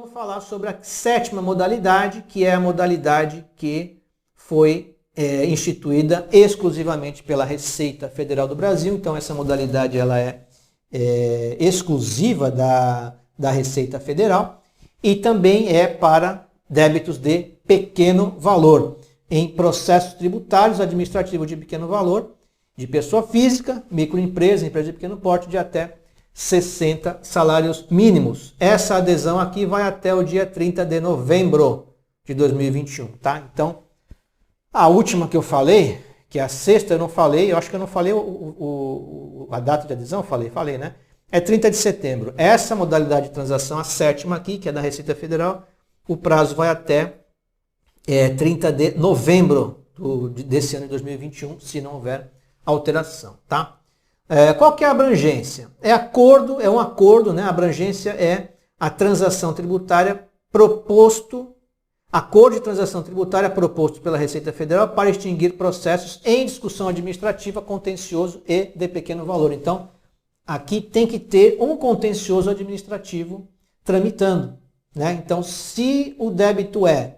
vamos falar sobre a sétima modalidade, que é a modalidade que foi instituída exclusivamente pela Receita Federal do Brasil. Então essa modalidade ela é exclusiva da Receita Federal e também é para débitos de pequeno valor em processos tributários administrativos de pequeno valor de pessoa física, microempresa, empresa de pequeno porte de até 60 salários mínimos. Essa adesão aqui vai até o dia 30 de novembro de 2021, tá? Então, a última que eu falei, que é a sexta, eu não falei, eu acho que eu não falei a data de adesão, falei, né? É 30 de setembro. Essa modalidade de transação, a sétima aqui, que é da Receita Federal, o prazo vai até 30 de novembro desse ano de 2021, se não houver alteração, tá? Qual que é a abrangência? É um acordo, né? A abrangência é a transação tributária acordo de transação tributária proposto pela Receita Federal para extinguir processos em discussão administrativa, contencioso e de pequeno valor. Então, aqui tem que ter um contencioso administrativo tramitando, né? Então, se o débito é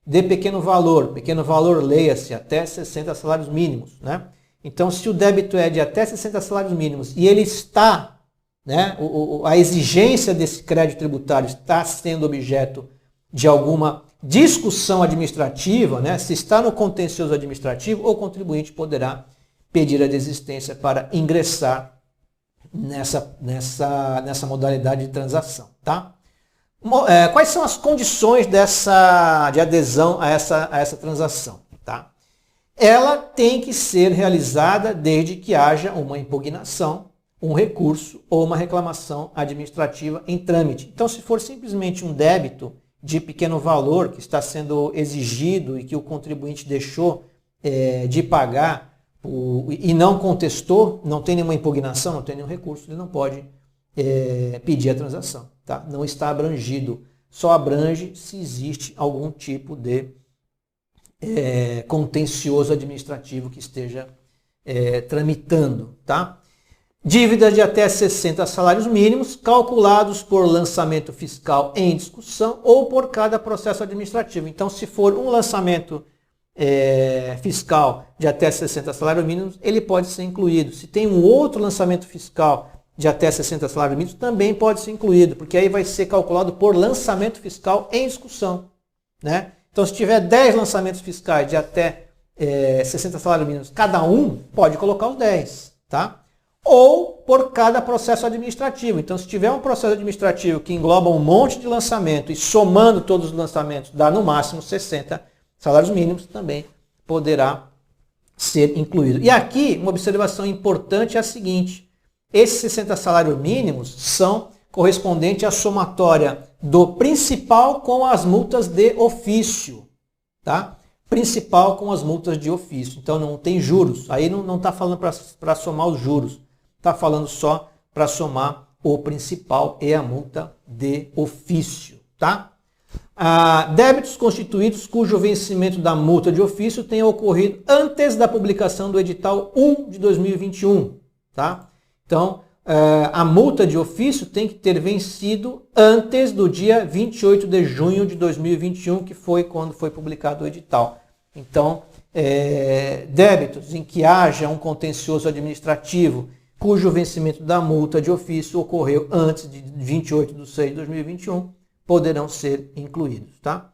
de pequeno valor leia-se até 60 salários mínimos, né? Então, se o débito é de até 60 salários mínimos e ele está, né, a exigência desse crédito tributário está sendo objeto de alguma discussão administrativa, né, se está no contencioso administrativo, o contribuinte poderá pedir a desistência para ingressar nessa modalidade de transação, tá? Quais são as condições de adesão a essa transação, tá? Ela tem que ser realizada desde que haja uma impugnação, um recurso ou uma reclamação administrativa em trâmite. Então, se for simplesmente um débito de pequeno valor que está sendo exigido e que o contribuinte deixou de pagar e não contestou, não tem nenhuma impugnação, não tem nenhum recurso, ele não pode pedir a transação, tá? Não está abrangido, só abrange se existe algum tipo de contencioso administrativo que esteja tramitando, tá? Dívidas de até 60 salários mínimos, calculados por lançamento fiscal em discussão ou por cada processo administrativo. Então, se for um lançamento fiscal de até 60 salários mínimos, ele pode ser incluído. Se tem um outro lançamento fiscal de até 60 salários mínimos, também pode ser incluído, porque aí vai ser calculado por lançamento fiscal em discussão, né? Então, se tiver 10 lançamentos fiscais de até 60 salários mínimos, cada um pode colocar os 10, tá? Ou por cada processo administrativo. Então, se tiver um processo administrativo que engloba um monte de lançamento e somando todos os lançamentos dá no máximo 60 salários mínimos, também poderá ser incluído. E aqui, uma observação importante é a seguinte: esses 60 salários mínimos são correspondentes à somatória do principal com as multas de ofício, tá? Principal com as multas de ofício. Então não tem juros. Aí não está falando para somar os juros. Está falando só para somar o principal e a multa de ofício, tá? Débitos constituídos cujo vencimento da multa de ofício tenha ocorrido antes da publicação do edital 1 de 2021, tá? Então, a multa de ofício tem que ter vencido antes do dia 28 de junho de 2021, que foi quando foi publicado o edital. Então, débitos em que haja um contencioso administrativo cujo vencimento da multa de ofício ocorreu antes de 28 de 6 de 2021, poderão ser incluídos, tá?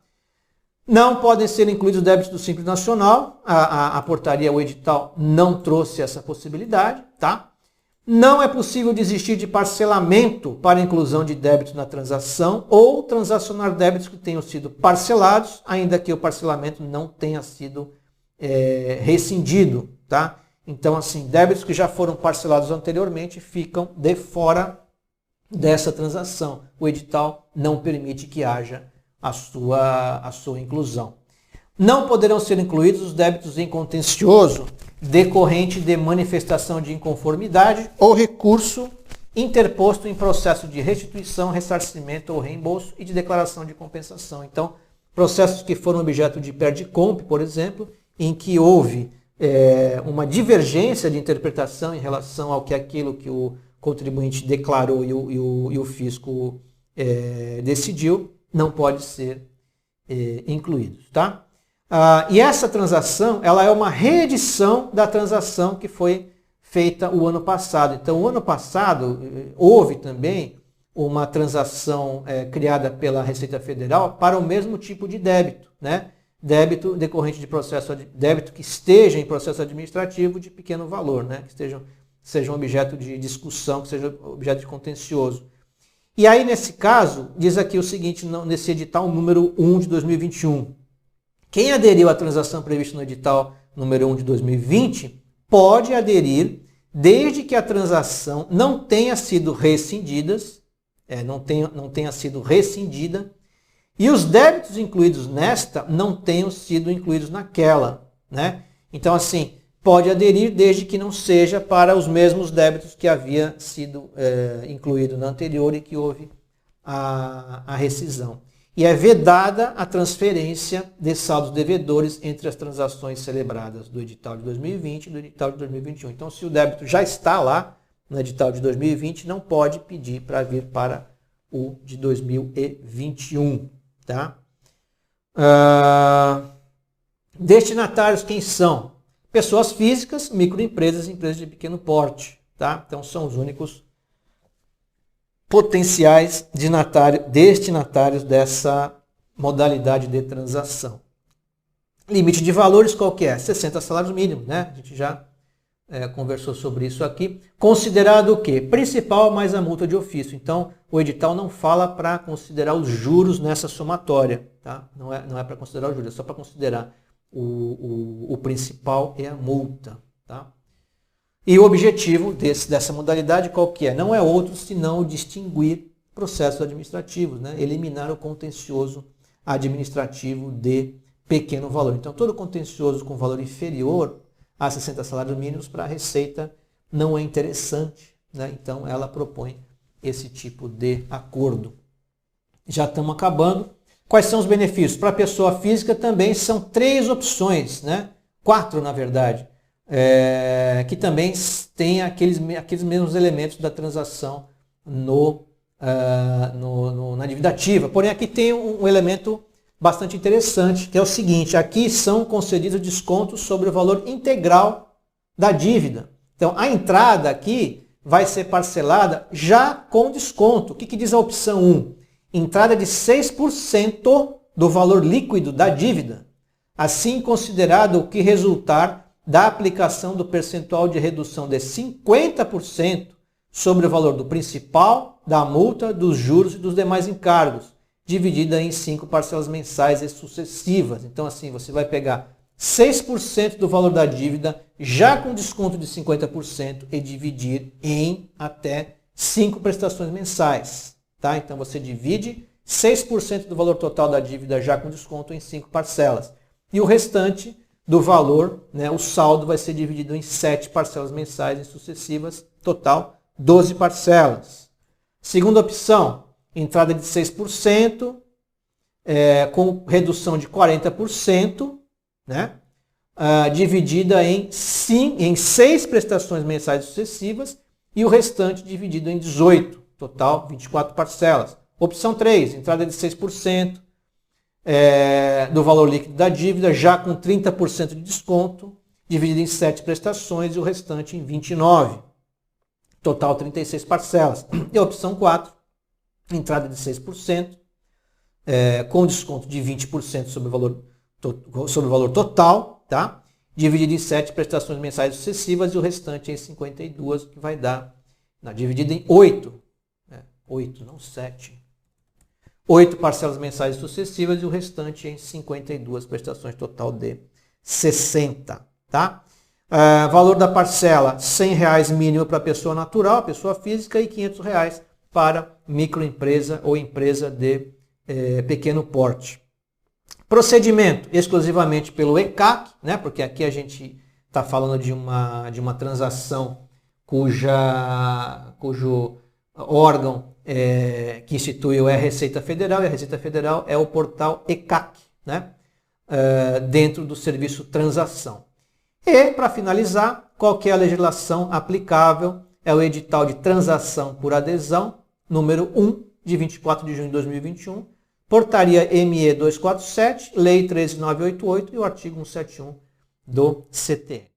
Não podem ser incluídos débitos do Simples Nacional. A portaria, o edital, não trouxe essa possibilidade, tá? Não é possível desistir de parcelamento para inclusão de débitos na transação ou transacionar débitos que tenham sido parcelados, ainda que o parcelamento não tenha sido rescindido, tá? Então, assim, débitos que já foram parcelados anteriormente ficam de fora dessa transação. O edital não permite que haja a sua inclusão. Não poderão ser incluídos os débitos em contencioso decorrente de manifestação de inconformidade ou recurso interposto em processo de restituição, ressarcimento ou reembolso e de declaração de compensação. Então, processos que foram objeto de perde-comp, por exemplo, em que houve uma divergência de interpretação em relação ao que aquilo que o contribuinte declarou e o fisco decidiu, não pode ser incluído, tá? E essa transação, ela é uma reedição da transação que foi feita o ano passado. Então, o ano passado, houve também uma transação criada pela Receita Federal para o mesmo tipo de débito, né? Débito decorrente de processo, débito que esteja em processo administrativo de pequeno valor, né? Que seja um objeto de discussão, que seja objeto de contencioso. E aí, nesse caso, diz aqui o seguinte, nesse edital número 1 de 2021. Quem aderiu à transação prevista no edital número 1 de 2020 pode aderir desde que a transação não tenha sido rescindida, não tenha sido rescindida, e os débitos incluídos nesta não tenham sido incluídos naquela, né? Então, assim, pode aderir desde que não seja para os mesmos débitos que havia sido incluído na anterior e que houve a rescisão. E é vedada a transferência de saldos devedores entre as transações celebradas do edital de 2020 e do edital de 2021. Então, se o débito já está lá no edital de 2020, não pode pedir para vir para o de 2021. Tá? Destinatários quem são? Pessoas físicas, microempresas e empresas de pequeno porte. Tá? Então, são os únicos potenciais destinatários dessa modalidade de transação. Limite de valores qual que é? 60 salários mínimos, né? A gente já conversou sobre isso aqui. Considerado o quê? Principal mais a multa de ofício. Então, o edital não fala para considerar os juros nessa somatória. Tá? Não é para considerar os juros, é só para considerar o principal e a multa. Tá? E o objetivo dessa modalidade qual que é? Não é outro senão distinguir processos administrativos, né? Eliminar o contencioso administrativo de pequeno valor. Então, todo contencioso com valor inferior a 60 salários mínimos para a Receita não é interessante, né? Então, ela propõe esse tipo de acordo. Já estamos acabando. Quais são os benefícios? Para a pessoa física também são 3 opções, né? 4, na verdade. Que também tem aqueles mesmos elementos da transação na dívida ativa. Porém, aqui tem um elemento bastante interessante, que é o seguinte: aqui são concedidos descontos sobre o valor integral da dívida. Então, a entrada aqui vai ser parcelada já com desconto. O que diz a opção 1? Entrada de 6% do valor líquido da dívida, assim considerado o que resultar da aplicação do percentual de redução de 50% sobre o valor do principal, da multa, dos juros e dos demais encargos, dividida em 5 parcelas mensais e sucessivas. Então, assim, você vai pegar 6% do valor da dívida, já com desconto de 50%, e dividir em até 5 prestações mensais. Tá? Então, você divide 6% do valor total da dívida, já com desconto, em 5 parcelas. E o restante do valor, né, o saldo, vai ser dividido em 7 parcelas mensais e sucessivas, total 12 parcelas. Segunda opção, entrada de 6%, com redução de 40%, né, dividida em 6 prestações mensais sucessivas e o restante dividido em 18, total 24 parcelas. Opção 3, entrada de 6%, do valor líquido da dívida, já com 30% de desconto, dividido em 7 prestações e o restante em 29. Total 36 parcelas. E a opção 4, entrada de 6%, com desconto de 20% sobre o valor total, tá? Dividido em 7 prestações mensais sucessivas e o restante em 52, que vai dar, dividido em 8, 8, não 7. 8 parcelas mensais sucessivas e o restante em 52 prestações, total de 60. Tá? Valor da parcela, R$ 100 mínimo para pessoa natural, pessoa física, e R$ 500 para microempresa ou empresa de pequeno porte. Procedimento exclusivamente pelo ECAC, né? Porque aqui a gente está falando de uma transação cujo órgão que instituiu é a Receita Federal, e a Receita Federal é o portal ECAC, né? Dentro do serviço Transação. E, para finalizar, qual que é a legislação aplicável? É o edital de transação por adesão, número 1, de 24 de junho de 2021, Portaria ME 247, Lei 13988 e o artigo 171 do CTN.